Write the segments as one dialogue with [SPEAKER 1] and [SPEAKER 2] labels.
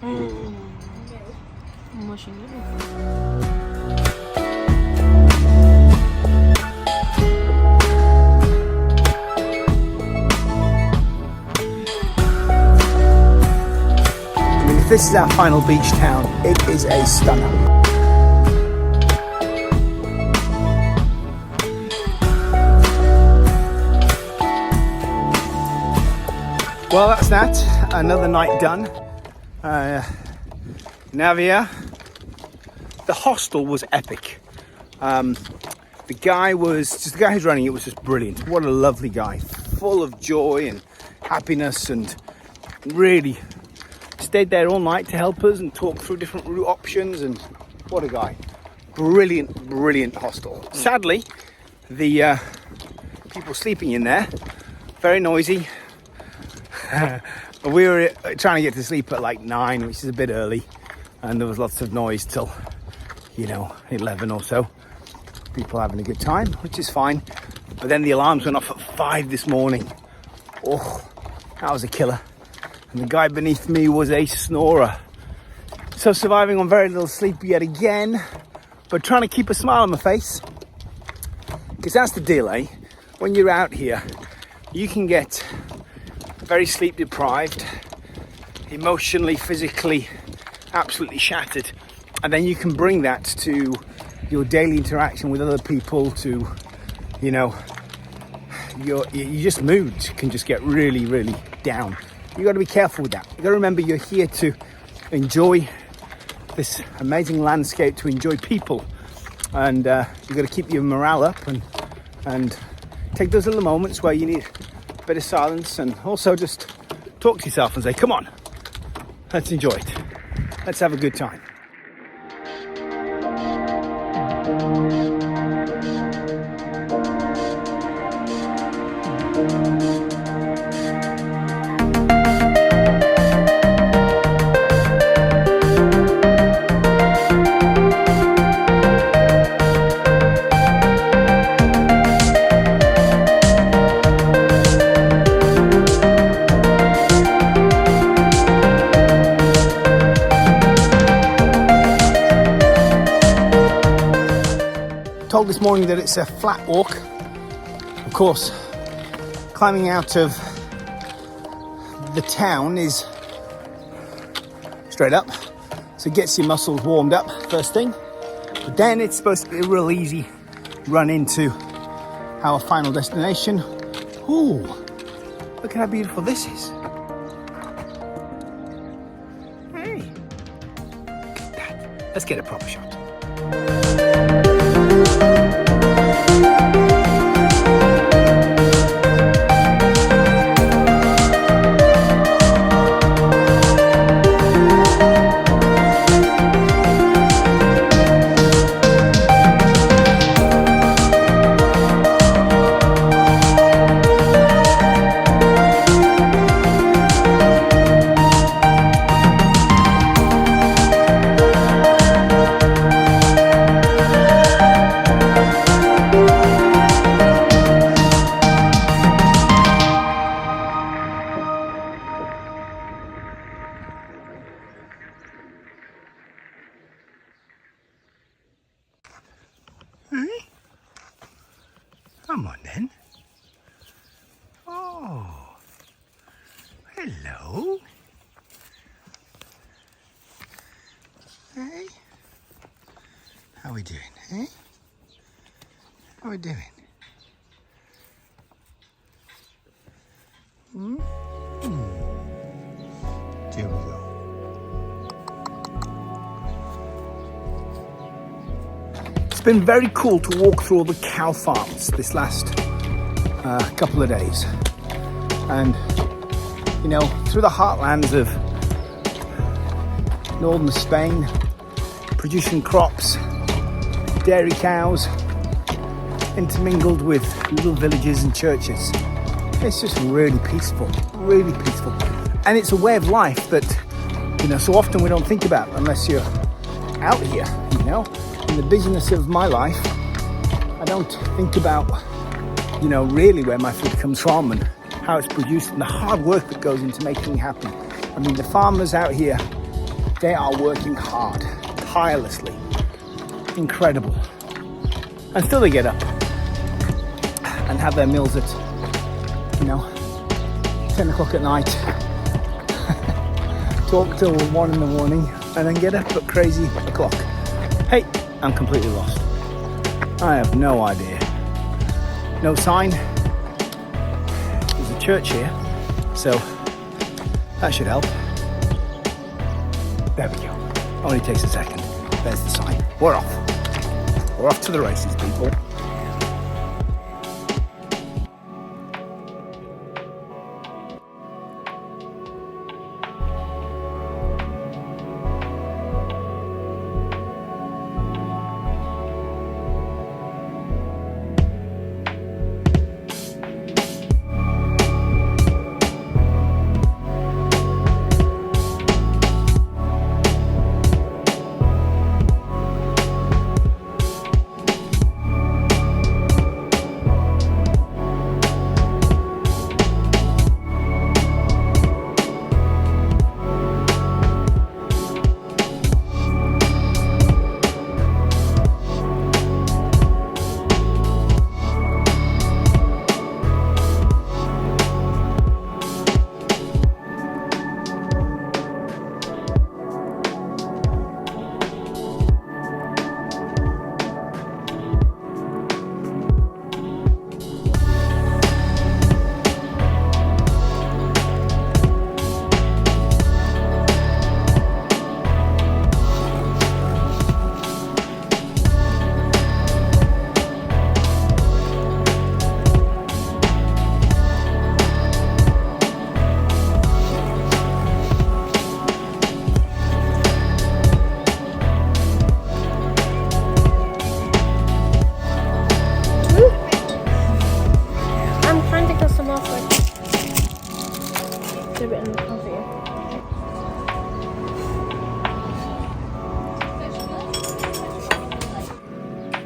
[SPEAKER 1] If this is our final beach town, it is a stunner. Well, that's that. Another night done. Navia. The hostel was epic. The guy who's running it was just brilliant. What a lovely guy, full of joy and happiness, and really stayed there all night to help us and talk through different route options. And what a guy. Brilliant hostel. Sadly, the people sleeping in there, very noisy. We were trying to get to sleep at like 9, which is a bit early, and there was lots of noise till 11 or so. People having a good time, which is fine. But then the alarms went off at 5 this morning. Oh, that was a killer. And the guy beneath me was a snorer. So surviving on very little sleep yet again, but trying to keep a smile on my face. Because that's the deal, eh? When you're out here, you can get very sleep deprived, emotionally, physically, absolutely shattered. And then you can bring that to your daily interaction with other people, to, your just mood can just get really down. You got to be careful with that. You got to remember you're here to enjoy this amazing landscape, to enjoy people, and you got to keep your morale up and take those little moments where you need a bit of silence, and also just talk to yourself and say, come on, let's enjoy it. Let's have a good time. Told this morning that it's a flat walk. Of course, climbing out of the town is straight up, so it gets your muscles warmed up first thing. But then it's supposed to be a real easy run into our final destination. Ooh, look at how beautiful this is. Hey, look at that. Let's get a proper shot. Come on then. Oh, hello. Hey, how we doing, eh? How we doing? There we go. It's been very cool to walk through all the cow farms this last couple of days, and through the heartlands of northern Spain, producing crops, dairy cows, intermingled with little villages and churches. It's just really peaceful, and it's a way of life that so often we don't think about unless you're out here. In the busyness of my life, I don't think about, really where my food comes from and how it's produced and the hard work that goes into making it happen. I mean, the farmers out here, They are working hard, tirelessly, incredible. And still they get up and have their meals at, 10 o'clock at night, talk till 1 in the morning, and then get up at crazy o'clock. Hey, I'm completely lost. I have no idea. No sign. There's a church here, so that should help. There we go. Only takes a second. There's the sign. We're off. We're off to the races, people.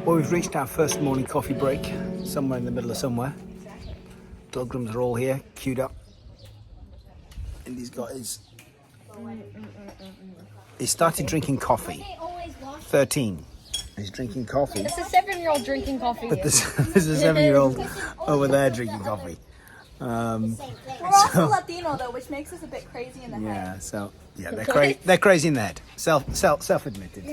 [SPEAKER 1] Well, we've reached our first morning coffee break, somewhere in the middle of somewhere. Pilgrims are all here, queued up. And he's got his... He started drinking coffee. 13. He's drinking coffee.
[SPEAKER 2] It's a 7-year-old drinking coffee.
[SPEAKER 1] But there's a 7-year-old over there drinking coffee.
[SPEAKER 3] We're also Latino though, which makes us a bit crazy in the head.
[SPEAKER 1] Yeah, so yeah, they're crazy in the head. Self-admitted.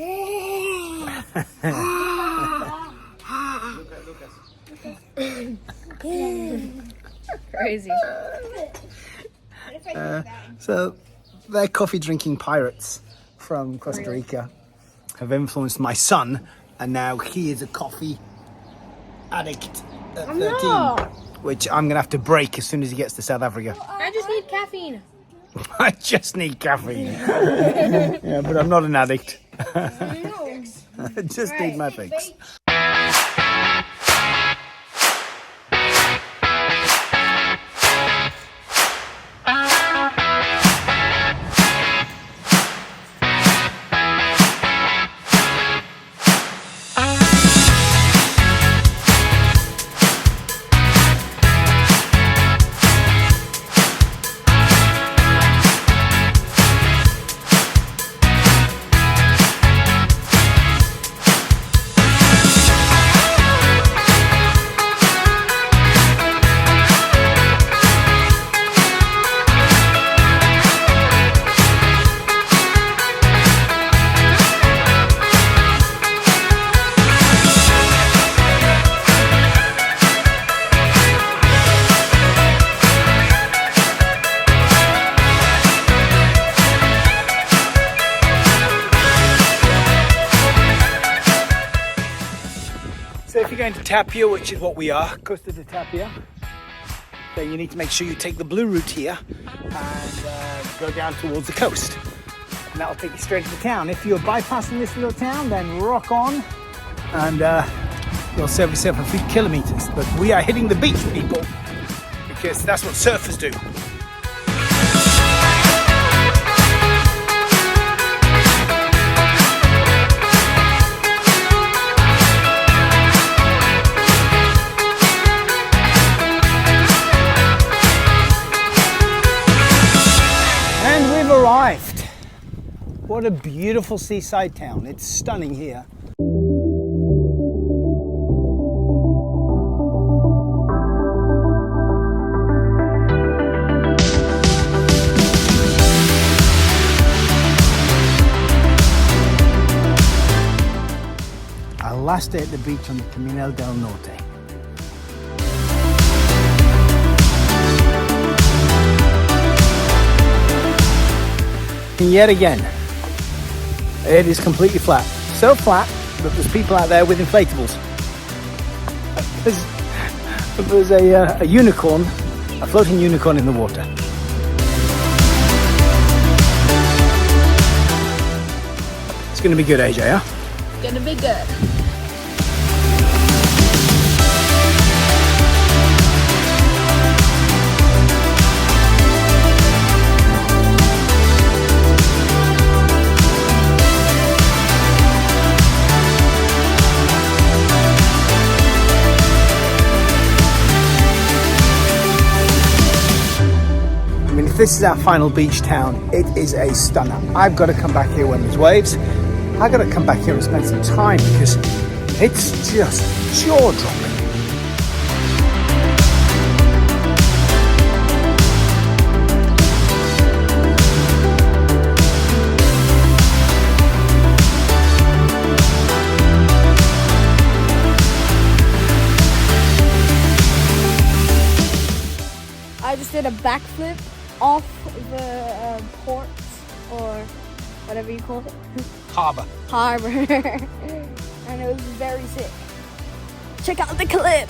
[SPEAKER 2] Crazy.
[SPEAKER 1] So they're coffee drinking pirates from Costa Rica have influenced my son, and now he is a coffee addict at 13. Which I'm going to have to break as soon as he gets to South Africa.
[SPEAKER 2] I just need caffeine.
[SPEAKER 1] I just need caffeine. Yeah, but I'm not an addict. I just need my fix. So if you're going to Tapia, which is what we are, Costa de Tapia, then you need to make sure you take the blue route here and go down towards the coast. And that'll take you straight to the town. If you're bypassing this little town, then rock on and you'll save yourself a few kilometers. But we are hitting the beach, people, because that's what surfers do. What a beautiful seaside town. It's stunning here. Our last day at the beach on the Camino del Norte. And yet again, it is completely flat. So flat that there's people out there with inflatables. There's a unicorn, a floating unicorn in the water. It's going to be good, AJ, huh?
[SPEAKER 2] Gonna be good.
[SPEAKER 1] I mean, if this is our final beach town, it is a stunner. I've got to come back here when there's waves. I've got to come back here and spend some time because it's just jaw-dropping.
[SPEAKER 3] I just did a backflip off the port, or whatever you call it.
[SPEAKER 1] Harbour.
[SPEAKER 3] Harbor. And it was very sick. Check out the clip.